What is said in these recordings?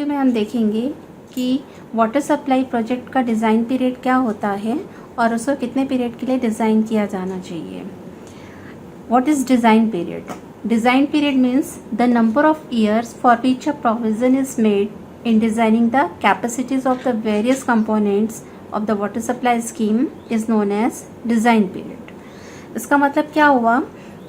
Video में हम देखेंगे कि वाटर सप्लाई प्रोजेक्ट का डिज़ाइन पीरियड क्या होता है और उसको कितने पीरियड के लिए डिज़ाइन किया जाना चाहिए। What is design period? Design period means the number of years for which a provision is made in designing the capacities of the various components of the water supply scheme is known as design period. इसका मतलब क्या हुआ,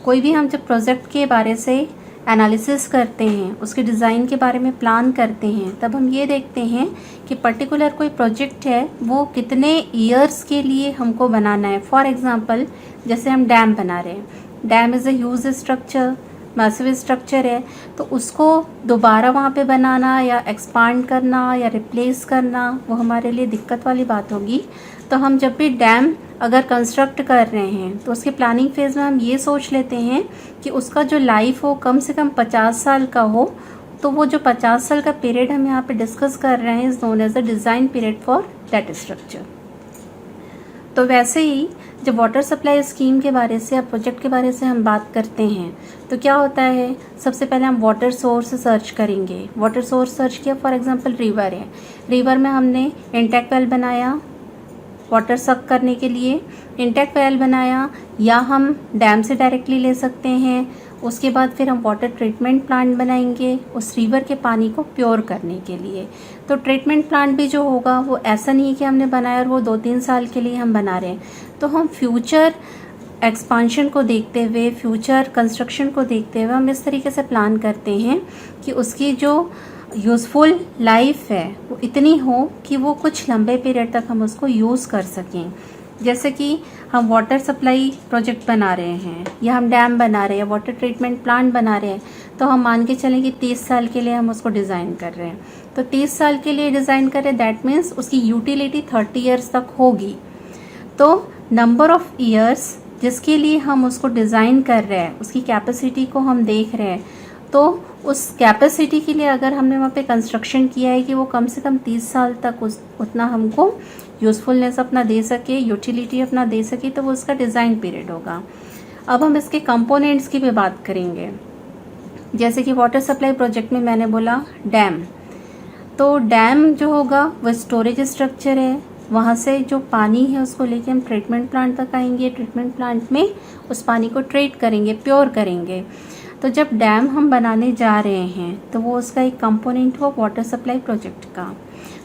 कोई भी हम जब project के बारे से एनालिसिस करते हैं, उसके डिज़ाइन के बारे में प्लान करते हैं, तब हम ये देखते हैं कि पर्टिकुलर कोई प्रोजेक्ट है वो कितने ईयर्स के लिए हमको बनाना है। फॉर एग्ज़ाम्पल जैसे हम डैम बना रहे हैं, dam is a huge structure, massive structure है, तो उसको दोबारा वहाँ पे बनाना या एक्सपांड करना या रिप्लेस करना वो हमारे लिए दिक्कत वाली बात होगी। तो हम जब भी डैम अगर कंस्ट्रक्ट कर रहे हैं तो उसके प्लानिंग फेज़ में हम ये सोच लेते हैं कि उसका जो लाइफ हो कम से कम 50 साल का हो। तो वो जो 50 साल का पीरियड हम यहाँ पे डिस्कस कर रहे हैं is known as the design period for that structure. तो वैसे ही जब वाटर सप्लाई स्कीम के बारे से या प्रोजेक्ट के बारे से हम बात करते हैं तो क्या होता है, सबसे पहले हम वाटर सोर्स सर्च करेंगे। वाटर सोर्स सर्च किया, फॉर एग्जांपल रिवर है, रिवर में हमने इंटेक वेल बनाया वाटर सक करने के लिए, इंटेक वेल बनाया, या हम डैम से डायरेक्टली ले सकते हैं। उसके बाद फिर हम वाटर ट्रीटमेंट प्लांट बनाएंगे उस रिवर के पानी को प्योर करने के लिए। तो ट्रीटमेंट प्लांट भी जो होगा वो ऐसा नहीं है कि हमने बनाया और वो 2-3 साल के लिए हम बना रहे हैं। तो हम फ्यूचर एक्सपांशन को देखते हुए, फ्यूचर कंस्ट्रक्शन को देखते हुए हम इस तरीके से प्लान करते हैं कि उसकी जो यूज़फुल लाइफ है वो इतनी हो कि वो कुछ लंबे पीरियड तक हम उसको यूज़ कर सकें। जैसे कि हम वाटर सप्लाई प्रोजेक्ट बना रहे हैं या हम डैम बना रहे हैं, वाटर ट्रीटमेंट प्लांट बना रहे हैं, तो हम मान के चलें कि 30 साल के लिए हम उसको डिज़ाइन कर रहे हैं। तो 30 साल के लिए डिज़ाइन कर रहे हैं, दैट मीन्स उसकी यूटिलिटी 30 ईयर्स तक होगी। तो नंबर ऑफ़ ईयर्स जिसके लिए हम उसको डिज़ाइन कर रहे हैं, उसकी कैपेसिटी को हम देख रहे हैं, तो उस कैपेसिटी के लिए अगर हमने वहाँ पे कंस्ट्रक्शन किया है कि वो कम से कम 30 साल तक उतना हमको यूज़फुलनेस अपना दे सके, यूटिलिटी अपना दे सके, तो वो उसका डिज़ाइन पीरियड होगा। अब हम इसके कंपोनेंट्स की भी बात करेंगे। जैसे कि वाटर सप्लाई प्रोजेक्ट में मैंने बोला डैम, तो डैम जो होगा वो स्टोरेज स्ट्रक्चर है, वहाँ से जो पानी है उसको लेके हम ट्रीटमेंट प्लांट तक आएंगे, ट्रीटमेंट प्लांट में उस पानी को ट्रीट करेंगे, प्योर करेंगे। तो जब डैम हम बनाने जा रहे हैं तो वो उसका एक कंपोनेंट हुआ वाटर सप्लाई प्रोजेक्ट का।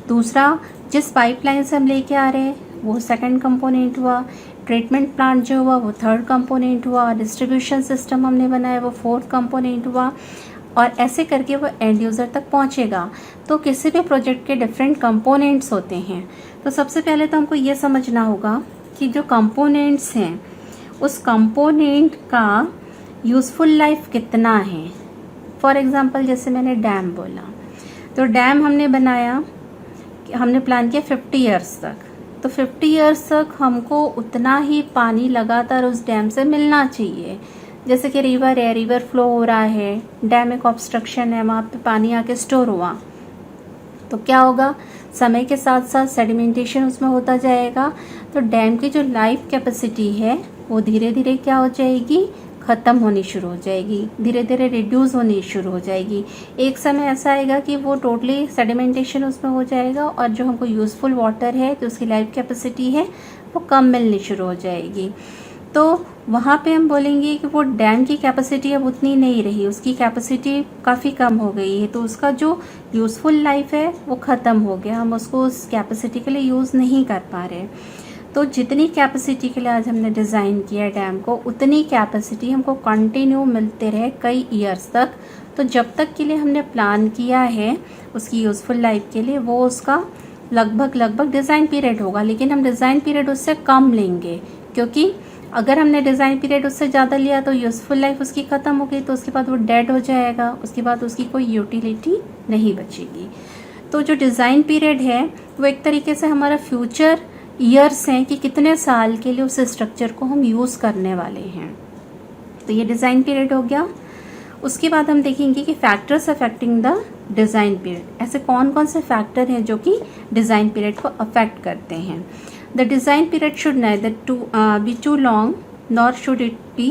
दूसरा, जिस पाइपलाइन से हम लेके आ रहे हैं वो सेकंड कंपोनेंट हुआ, ट्रीटमेंट प्लांट जो हुआ वो थर्ड कंपोनेंट हुआ, डिस्ट्रीब्यूशन सिस्टम हमने बनाया वो फोर्थ कंपोनेंट हुआ, और ऐसे करके वो एंड यूज़र तक पहुंचेगा। तो किसी भी प्रोजेक्ट के डिफरेंट कंपोनेंट्स होते हैं। तो सबसे पहले तो हमको ये समझना होगा कि जो कंपोनेंट्स हैं उस कंपोनेंट का यूज़फुल लाइफ कितना है। फॉर एग्ज़ाम्पल जैसे मैंने डैम बोला, तो डैम हमने बनाया, हमने प्लान किया 50 ईयर्स तक, तो 50 ईयर्स तक हमको उतना ही पानी लगातार उस डैम से मिलना चाहिए। जैसे कि रिवर है, रिवर फ्लो हो रहा है, डैम एक ऑब्स्ट्रक्शन है, वहाँ पे पानी आके स्टोर हुआ, तो क्या होगा, समय के साथ साथ सेडिमेंटेशन उसमें होता जाएगा। तो डैम की जो लाइफ कैपेसिटी है वो धीरे धीरे क्या हो जाएगी, ख़त्म होनी शुरू हो जाएगी, धीरे धीरे रिड्यूस होनी शुरू हो जाएगी। एक समय ऐसा आएगा कि वो टोटली सेडिमेंटेशन उसमें हो जाएगा और जो हमको यूज़फुल वाटर है, जो उसकी लाइफ कैपेसिटी है, वो कम मिलनी शुरू हो जाएगी। तो वहाँ पे हम बोलेंगे कि वो डैम की कैपेसिटी अब उतनी नहीं रही, उसकी कैपेसिटी काफ़ी कम हो गई है, तो उसका जो यूज़फुल लाइफ है वो ख़त्म हो गया, हम उसको उस कैपेसिटी के लिए यूज़ नहीं कर पा रहे। तो जितनी कैपेसिटी के लिए आज हमने डिज़ाइन किया डैम को, उतनी कैपेसिटी हमको कंटिन्यू मिलते रहे कई ईयर्स तक। तो जब तक के लिए हमने प्लान किया है उसकी यूज़फुल लाइफ के लिए, वो उसका लगभग डिज़ाइन पीरियड होगा। लेकिन हम डिज़ाइन पीरियड उससे कम लेंगे, क्योंकि अगर हमने डिज़ाइन पीरियड उससे ज़्यादा लिया तो यूज़फुल लाइफ उसकी ख़त्म हो गई, तो उसके बाद वो डेड हो जाएगा, उसके बाद उसकी कोई यूटिलिटी नहीं बचेगी। तो जो डिज़ाइन पीरियड है वो एक तरीके से हमारा फ्यूचर ईयर्स हैं कि कितने साल के लिए उस स्ट्रक्चर को हम यूज़ करने वाले हैं। तो ये डिज़ाइन पीरियड हो गया। उसके बाद हम देखेंगे कि factors affecting the design period, ऐसे कौन कौन से फैक्टर हैं जो कि डिज़ाइन पीरियड को अफेक्ट करते हैं। The design period should neither be too long nor should it be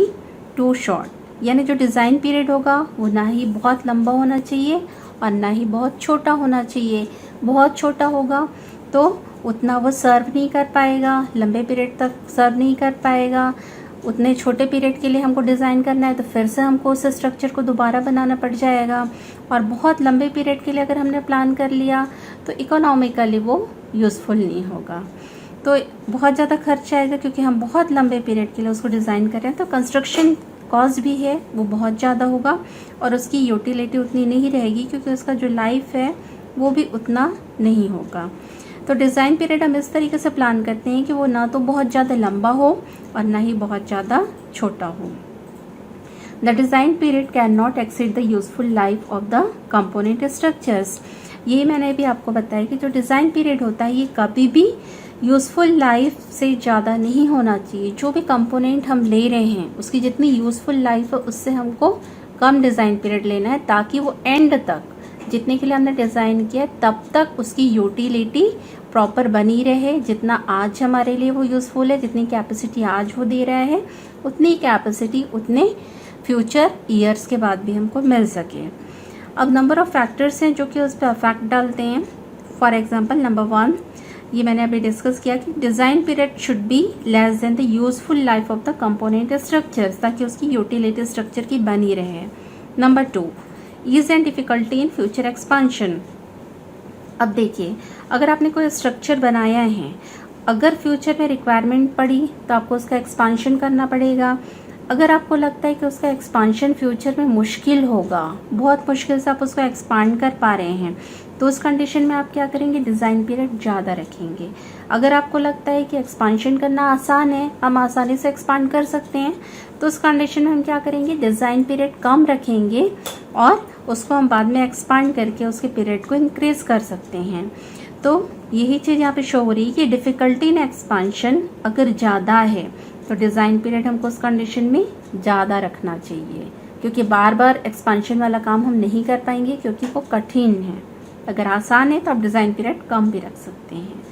too short, यानी जो डिज़ाइन पीरियड होगा वो ना ही बहुत लंबा होना चाहिए और ना ही बहुत छोटा होना चाहिए। बहुत छोटा होगा तो उतना वो सर्व नहीं कर पाएगा, लंबे पीरियड तक सर्व नहीं कर पाएगा। उतने छोटे पीरियड के लिए हमको डिज़ाइन करना है तो फिर से हमको उस स्ट्रक्चर को दोबारा बनाना पड़ जाएगा। और बहुत लंबे पीरियड के लिए अगर हमने प्लान कर लिया तो इकोनॉमिकली वो यूज़फुल नहीं होगा, तो बहुत ज़्यादा खर्च आएगा क्योंकि हम बहुत लंबे पीरियड के लिए उसको डिज़ाइन कर रहे हैं। तो कंस्ट्रक्शन कॉस्ट भी है वो बहुत ज़्यादा होगा और उसकी यूटिलिटी उतनी नहीं रहेगी क्योंकि उसका जो लाइफ है वो भी उतना नहीं होगा। तो डिज़ाइन पीरियड हम इस तरीके से प्लान करते हैं कि वो ना तो बहुत ज़्यादा लंबा हो और ना ही बहुत ज़्यादा छोटा हो। The design period can not exceed the useful life of the component structures. ये मैंने भी आपको बताया कि जो डिज़ाइन पीरियड होता है ये कभी भी यूज़फुल लाइफ से ज़्यादा नहीं होना चाहिए। जो भी कंपोनेंट हम ले रहे हैं उसकी जितनी यूज़फुल लाइफ है उससे हमको कम डिज़ाइन पीरियड लेना है ताकि वो एंड तक जितने के लिए हमने डिज़ाइन किया तब तक उसकी यूटिलिटी प्रॉपर बनी रहे। जितना आज हमारे लिए वो यूज़फुल है, जितनी कैपेसिटी आज वो दे रहा है उतनी कैपेसिटी उतने फ्यूचर ईयर्स के बाद भी हमको मिल सके। अब नंबर ऑफ फैक्टर्स हैं जो कि उस पर अफेक्ट डालते हैं। फॉर एग्जांपल नंबर 1, ये मैंने अभी डिस्कस किया कि design period should be less than the useful life of the component structures, ताकि उसकी यूटिलिटी स्ट्रक्चर की बनी रहे। Number 2, ease and difficulty in future expansion. अब देखिए, अगर आपने कोई स्ट्रक्चर बनाया है, अगर फ्यूचर में रिक्वायरमेंट पड़ी तो आपको उसका एक्सपांशन करना पड़ेगा। अगर आपको लगता है कि उसका एक्सपांशन फ्यूचर में मुश्किल होगा, बहुत मुश्किल से आप उसको एक्सपांड कर पा रहे हैं, तो उस कंडीशन में आप क्या करेंगे, डिज़ाइन पीरियड ज़्यादा रखेंगे। अगर आपको लगता है कि एक्सपांशन करना आसान है, हम आसानी से एक्सपांड कर सकते हैं, तो उस कंडीशन में हम क्या करेंगे, डिज़ाइन पीरियड कम रखेंगे और उसको हम बाद में एक्सपांड करके उसके पीरियड को इंक्रीज कर सकते हैं। तो यही चीज़ यहाँ पे शो हो रही है कि डिफ़िकल्टी इन एक्सपांशन अगर ज़्यादा है तो डिज़ाइन पीरियड हमको उस कंडीशन में ज़्यादा रखना चाहिए, क्योंकि बार बार एक्सपांशन वाला काम हम नहीं कर पाएंगे क्योंकि वो कठिन है। अगर आसान है तो आप डिज़ाइन पीरियड कम भी रख सकते हैं।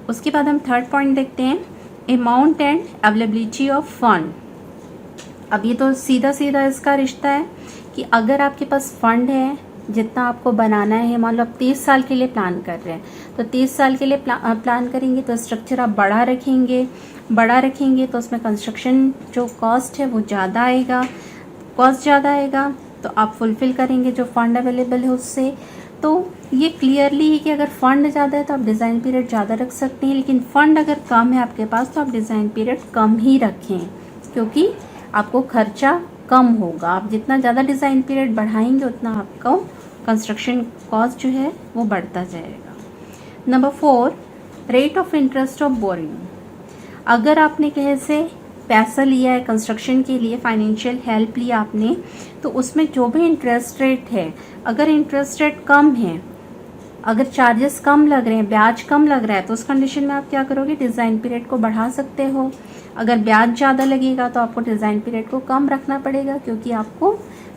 उसके बाद हम थर्ड पॉइंट देखते हैं, amount and availability of fund. अब ये तो सीधा सीधा इसका रिश्ता है कि अगर आपके पास फंड है, जितना आपको बनाना है, मान लो आप 30 साल के लिए प्लान कर रहे हैं, तो 30 साल के लिए प्लान करेंगे तो स्ट्रक्चर आप बड़ा रखेंगे तो उसमें कंस्ट्रक्शन जो कॉस्ट है वो ज़्यादा आएगा। कॉस्ट ज़्यादा आएगा तो आप फुलफिल करेंगे जो फंड अवेलेबल है उससे। तो ये क्लियरली है कि अगर फंड ज़्यादा है तो आप डिज़ाइन पीरियड ज़्यादा रख सकते हैं, लेकिन फंड अगर कम है आपके पास तो आप डिज़ाइन पीरियड कम ही रखें, क्योंकि आपको खर्चा कम होगा। आप जितना ज़्यादा डिज़ाइन पीरियड बढ़ाएंगे उतना आपको कंस्ट्रक्शन कॉस्ट जो है वो बढ़ता जाएगा। Number 4, rate of interest of boring. अगर आपने कहीं से पैसा लिया है कंस्ट्रक्शन के लिए, फाइनेंशियल हेल्प लिया आपने, तो उसमें जो भी इंटरेस्ट रेट है, अगर इंटरेस्ट रेट कम है, अगर चार्जेस कम लग रहे हैं, ब्याज कम लग रहा है, तो उस कंडीशन में आप क्या करोगे, डिज़ाइन पीरियड को बढ़ा सकते हो। अगर ब्याज ज़्यादा लगेगा तो आपको डिज़ाइन पीरियड को कम रखना पड़ेगा, क्योंकि आपको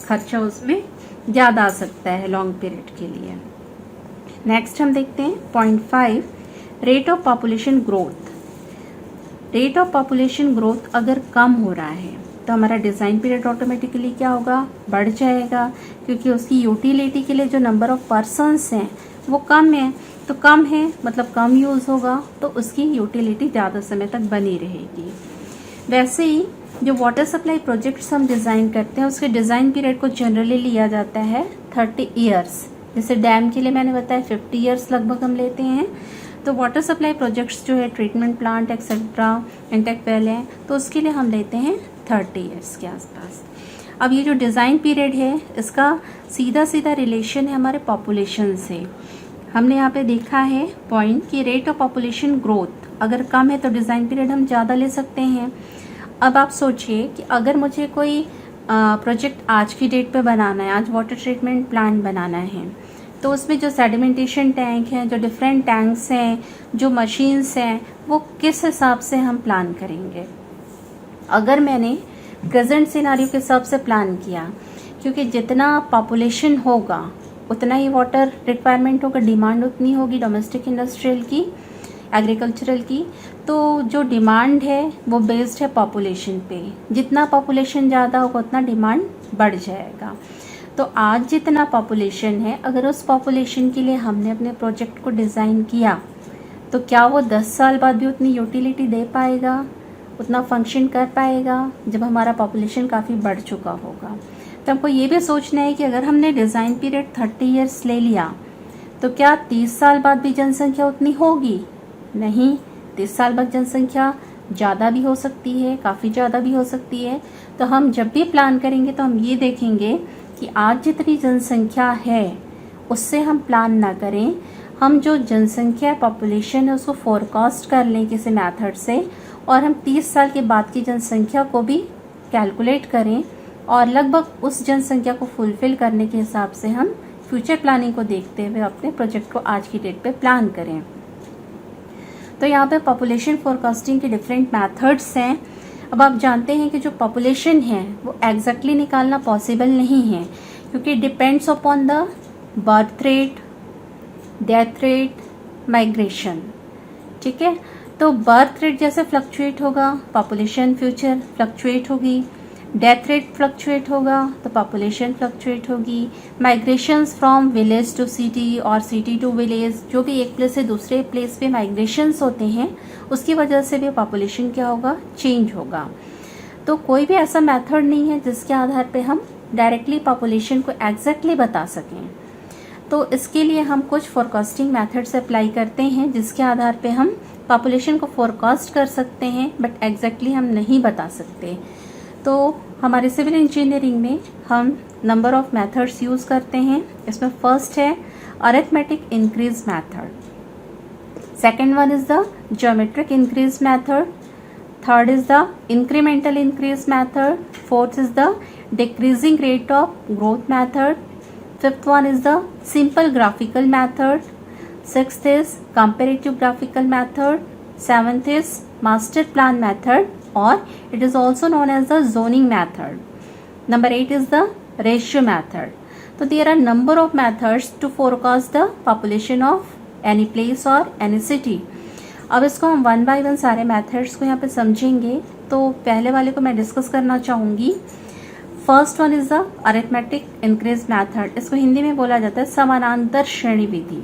खर्चा उसमें ज़्यादा आ सकता है लॉन्ग पीरियड के लिए। नेक्स्ट हम देखते हैं point 5, rate of population growth. Rate of population growth अगर कम हो रहा है तो हमारा डिज़ाइन पीरियड ऑटोमेटिकली क्या होगा, बढ़ जाएगा, क्योंकि उसकी यूटिलिटी के लिए जो नंबर ऑफ पर्सन्स हैं वो कम है, तो कम है मतलब कम यूज़ होगा, तो उसकी यूटिलिटी ज़्यादा समय तक बनी रहेगी। वैसे ही जो वाटर सप्लाई प्रोजेक्ट्स हम डिज़ाइन करते हैं उसके डिज़ाइन पीरियड को जनरली लिया जाता है 30 ईयर्स। जैसे डैम के लिए मैंने बताया 50 ईयर्स लगभग हम लेते हैं। तो वाटर सप्लाई प्रोजेक्ट्स जो है, treatment plant etcetera, intake well है, तो उसके लिए हम लेते हैं 30 ईयर्स के आसपास। अब ये जो डिज़ाइन पीरियड है इसका सीधा सीधा रिलेशन है हमारे पॉपुलेशन से। हमने यहाँ पे देखा है पॉइंट कि रेट ऑफ पॉपुलेशन ग्रोथ अगर कम है तो डिज़ाइन पीरियड हम ज़्यादा ले सकते हैं। अब आप सोचिए कि अगर मुझे कोई प्रोजेक्ट आज की डेट पे बनाना है, आज वाटर ट्रीटमेंट प्लांट बनाना है, तो उसमें जो सेडिमेंटेशन टैंक हैं, जो डिफरेंट टैंक्स हैं, जो मशीन्स हैं, वो किस हिसाब से हम प्लान करेंगे। अगर मैंने प्रेजेंट सिनारियो के हिसाब से प्लान किया, क्योंकि जितना पॉपुलेशन होगा उतना ही वाटर रिक्वायरमेंट होगा, डिमांड उतनी होगी डोमेस्टिक इंडस्ट्रियल की, एग्रीकल्चरल की, तो जो डिमांड है वो बेस्ड है पॉपुलेशन पे। जितना पॉपुलेशन ज़्यादा होगा उतना डिमांड बढ़ जाएगा। तो आज जितना पॉपुलेशन है, अगर उस पॉपुलेशन के लिए हमने अपने प्रोजेक्ट को डिज़ाइन किया तो क्या वो 10 साल बाद भी उतनी यूटिलिटी दे पाएगा, उतना फंक्शन कर पाएगा जब हमारा पॉपुलेशन काफ़ी बढ़ चुका होगा। तो हमको ये भी सोचना है कि अगर हमने डिज़ाइन पीरियड 30 ईयर्स ले लिया तो क्या 30 साल बाद भी जनसंख्या उतनी होगी? नहीं, 30 साल बाद जनसंख्या ज़्यादा भी हो सकती है, काफ़ी ज़्यादा भी हो सकती है। तो हम जब भी प्लान करेंगे तो हम ये देखेंगे कि आज जितनी जनसंख्या है उससे हम प्लान ना करें, हम जो जनसंख्या पॉपुलेशन है उसको फोरकास्ट कर लें किसी मेथड से, और हम 30 साल के बाद की जनसंख्या को भी कैलकुलेट करें और लगभग उस जनसंख्या को फुलफिल करने के हिसाब से हम फ्यूचर प्लानिंग को देखते हुए अपने प्रोजेक्ट को आज की डेट पे प्लान करें। तो यहाँ पे पॉपुलेशन फोरकास्टिंग के डिफरेंट मेथड्स हैं। अब आप जानते हैं कि जो पॉपुलेशन है वो एग्जैक्टली निकालना पॉसिबल नहीं है, क्योंकि depends upon the birth rate, death rate, migration. ठीक है, तो बर्थ रेट जैसे फ्लक्चुएट होगा, पॉपुलेशन फ्यूचर फ्लक्चुएट होगी। डेथ रेट फ्लक्चुएट होगा तो पॉपुलेशन फ्लक्चुएट होगी। Migrations from village to city और सिटी टू विलेज, जो भी एक प्लेस से दूसरे प्लेस पे माइग्रेशंस होते हैं उसकी वजह से भी पॉपुलेशन क्या होगा, चेंज होगा। तो कोई भी ऐसा मेथड नहीं है जिसके आधार पे हम डायरेक्टली पॉपुलेशन को एग्जैक्टली बता सकें। तो इसके लिए हम कुछ फोरकास्टिंग मेथड्स अप्लाई करते हैं जिसके आधार पे हम पॉपुलेशन को फोरकास्ट कर सकते हैं, बट एग्जैक्टली हम नहीं बता सकते। तो हमारे सिविल इंजीनियरिंग में हम नंबर ऑफ मेथड्स यूज़ करते हैं। इसमें फर्स्ट है arithmetic increase method, second one is the geometric increase method, third is the incremental increase method, fourth is the decreasing rate of growth method, fifth one is the simple graphical method, sixth is comparative graphical method, seventh is master plan method or it is also known as the zoning method. Number 8 is the ratio method. So there are number of methods to forecast the population of any place or any city. अब इसको हम one by one सारे methods को यहाँ पे समझेंगे। तो पहले वाले को मैं डिस्कस करना चाहूँगी। First one is the arithmetic increase method. इसको हिंदी में बोला जाता है समानांतर श्रेणी विधि।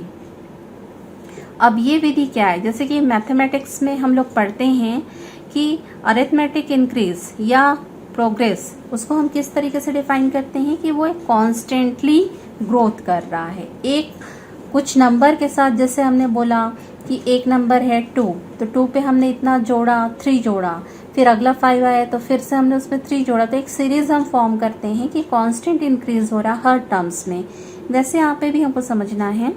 अब ये विधि क्या है, जैसे कि मैथमेटिक्स में हम लोग पढ़ते हैं कि अरिथमेटिक इंक्रीज या प्रोग्रेस, उसको हम किस तरीके से डिफाइन करते हैं कि वो एक कॉन्स्टेंटली ग्रोथ कर रहा है एक कुछ नंबर के साथ। जैसे हमने बोला कि एक नंबर है 2, तो 2 पे हमने इतना जोड़ा, 3 जोड़ा, फिर अगला 5 आया तो फिर से हमने उसमें 3 जोड़ा, तो एक सीरीज हम फॉर्म करते हैं कि कांस्टेंट इंक्रीज हो रहा हर टर्म्स में। वैसे यहाँ पे भी हमको समझना है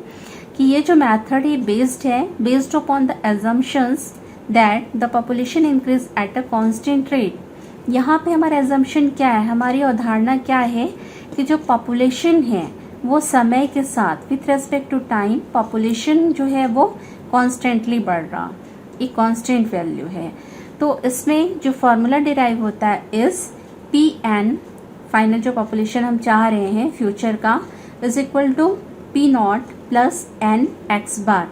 कि ये जो मेथड है based upon the assumptions that the population increase at a constant rate. यहाँ पे हमारा एजम्पशन क्या है, हमारी अवधारणा क्या है कि जो पॉपुलेशन है वो समय के साथ with respect to time population जो है वो कॉन्स्टेंटली बढ़ रहा, एक कॉन्स्टेंट वैल्यू है। तो इसमें जो फॉर्मूला डिराइव होता है इज Pn, फाइनल जो पॉपुलेशन हम चाह रहे हैं फ्यूचर का, is equal to P0 plus n x bar.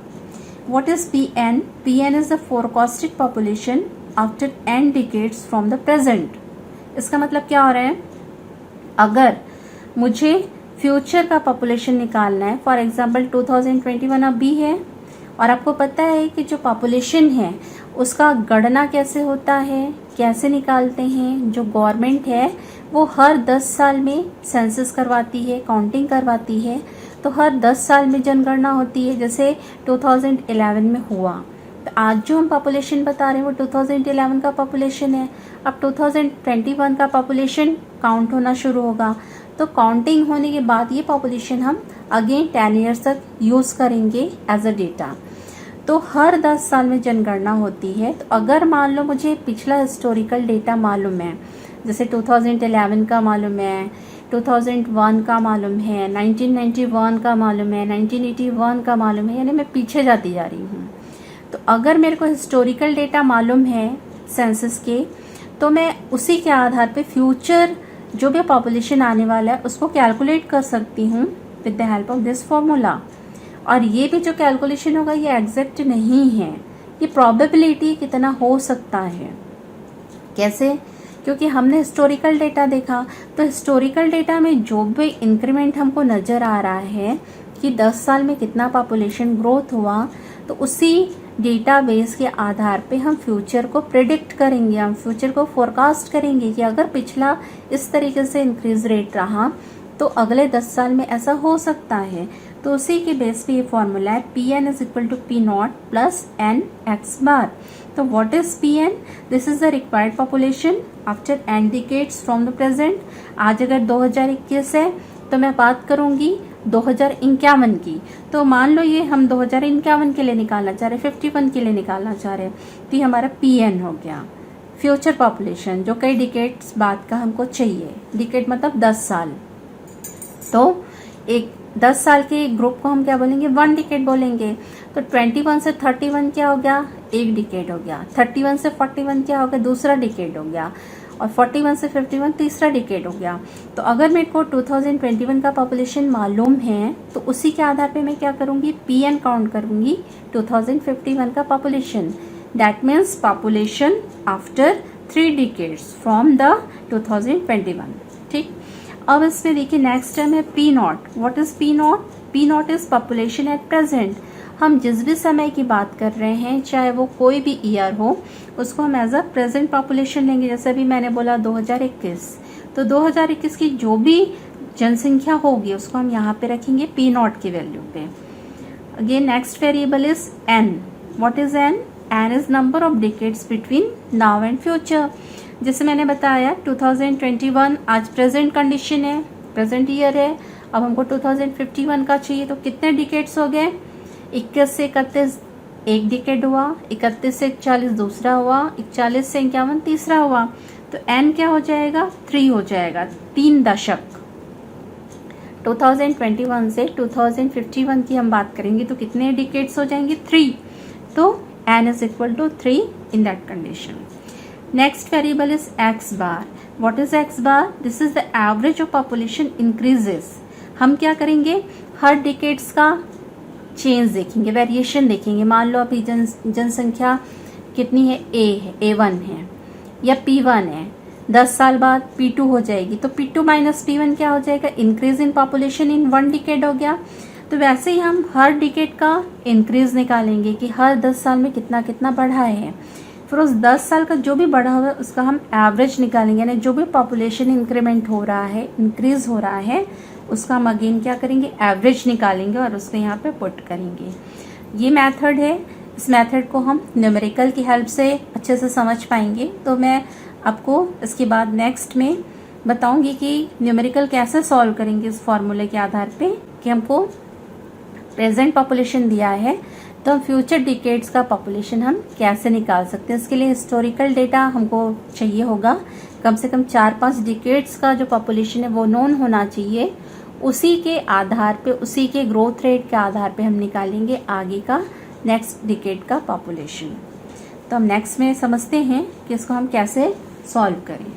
What is Pn? Pn is the forecasted population after n decades from the present. इसका मतलब क्या हो रहा है, अगर मुझे फ्यूचर का पॉपुलेशन निकालना है, फॉर एग्जाम्पल 2021 अभी है और आपको पता है कि जो पॉपुलेशन है उसका गणना कैसे होता है, कैसे निकालते हैं। जो गवर्नमेंट है वो हर 10 साल में सेंसस करवाती है, काउंटिंग करवाती है, तो हर 10 साल में जनगणना होती है। जैसे 2011 में हुआ, तो आज जो हम पॉपुलेशन बता रहे हैं वो 2011 का पॉपुलेशन है। अब 2021 का पॉपुलेशन काउंट होना शुरू होगा, तो काउंटिंग होने के बाद ये पॉपुलेशन हम अगेन 10 ईयर्स तक यूज़ करेंगे एज अ डेटा। तो हर 10 साल में जनगणना होती है। तो अगर मान लो मुझे पिछला हिस्टोरिकल डेटा मालूम है, जैसे 2011 का मालूम है, 2001 का मालूम है, 1991 का मालूम है, 1981 का मालूम है, यानी मैं पीछे जाती जा रही हूँ। तो अगर मेरे को हिस्टोरिकल डेटा मालूम है सेंसस के, तो मैं उसी के आधार पे फ्यूचर जो भी पॉपुलेशन आने वाला है उसको कैलकुलेट कर सकती हूँ with the help of this formula. और ये भी जो कैलकुलेशन होगा ये एग्जैक्ट नहीं है, ये प्रोबेबिलिटी कितना हो सकता है। कैसे क्योंकि हमने हिस्टोरिकल डेटा देखा, तो हिस्टोरिकल डेटा में जो भी इंक्रीमेंट हमको नज़र आ रहा है कि 10 साल में कितना पॉपुलेशन ग्रोथ हुआ, तो उसी डेटाबेस के आधार पे हम फ्यूचर को प्रिडिक्ट करेंगे, हम फ्यूचर को फोरकास्ट करेंगे कि अगर पिछला इस तरीके से इंक्रीज रेट रहा तो अगले 10 साल में ऐसा हो सकता है। तो उसी के बेस पे ये फॉर्मूला है Pn is equal to P not plus n x bar. तो what is Pn? This is the required population after n decades from the present. आज अगर 2021 है तो मैं बात करूंगी 2051 की, तो मान लो ये हम 2051 के लिए निकालना चाह रहे, 51 के लिए निकालना चाह रहे, तो ये हमारा Pn हो गया, फ्यूचर पॉपुलेशन, जो कई डिकेड्स बाद का हमको चाहिए। डिकेड मतलब 10 साल, तो एक 10 साल के ग्रुप को हम क्या बोलेंगे? 1 डिकेड बोलेंगे। तो 21 से 31 क्या हो गया? एक डिकेड हो गया। 31 से 41 क्या हो गया? दूसरा डिकेड हो गया। और 41 से 51 तीसरा डिकेड हो गया। तो अगर मेरे को 2021 का पॉपुलेशन मालूम है तो उसी के आधार पे मैं क्या करूंगी? Pn काउंट करूंगी 2051 का population. That means population after 3 decades from the 2021। ठीक, अब इसमें देखिए नेक्स्ट टर्म है P not. What is P not? P not is population at present. हम जिस भी समय की बात कर रहे हैं, चाहे वो कोई भी ईयर हो, उसको हम एज अ प्रेजेंट पॉपुलेशन लेंगे। जैसे अभी मैंने बोला 2021, तो 2021 की जो भी जनसंख्या होगी उसको हम यहाँ पे रखेंगे P नॉट की वैल्यू पे। Again next variable is N। What is N? N is number of decades between now and future. जैसे मैंने बताया 2021 आज प्रेजेंट कंडीशन है, प्रेजेंट ईयर है। अब हमको 2051 का चाहिए, तो कितने डिकेड्स हो गए? 21 से 31 एक डिकेड हुआ, 31 से 41 दूसरा हुआ, 41 से 51 तीसरा हुआ। तो n क्या हो जाएगा? 3 हो जाएगा, 3 दशक। 2021 से 2051 की हम बात करेंगे तो कितने डिकेड्स हो जाएंगे? 3। तो n is equal to 3 in that condition. Next variable is x bar. What is x bar? This is the average of population increases. हम क्या करेंगे? हर डिकेड्स का चेंज देखेंगे, वेरिएशन देखेंगे। मान लो अभी जनसंख्या कितनी है? A है, A1 है या P1 है। 10 साल बाद P2 हो जाएगी, तो P2 माइनस P1 क्या हो जाएगा? Increase in population in 1 decade हो गया। तो वैसे ही हम हर डिकेड का इंक्रीज निकालेंगे कि हर 10 साल में कितना कितना बढ़ा है। फिर उस 10 साल का जो भी बढ़ा हुआ है उसका हम एवरेज निकालेंगे, यानी जो भी पॉपुलेशन इंक्रीमेंट हो रहा है, इंक्रीज हो रहा है, उसका हम अगेन क्या करेंगे? एवरेज निकालेंगे और उसको यहाँ पे पुट करेंगे। ये मेथड है। इस मेथड को हम न्यूमेरिकल की हेल्प से अच्छे से समझ पाएंगे। तो मैं आपको इसके बाद नेक्स्ट में बताऊंगी कि न्यूमेरिकल कैसे सॉल्व करेंगे इस फॉर्मूले के आधार पे कि हमको प्रेजेंट पॉपुलेशन दिया है तो हम फ्यूचर डिकेड्स का पॉपुलेशन हम कैसे निकाल सकते हैं। इसके लिए हिस्टोरिकल डेटा हमको चाहिए होगा, कम से कम 4-5 डिकेड्स का जो पॉपुलेशन है वो नोन होना चाहिए। उसी के आधार पे, उसी के ग्रोथ रेट के आधार पे हम निकालेंगे आगे का नेक्स्ट डिकेड का पॉपुलेशन। तो हम नेक्स्ट में समझते हैं कि इसको हम कैसे सॉल्व करें।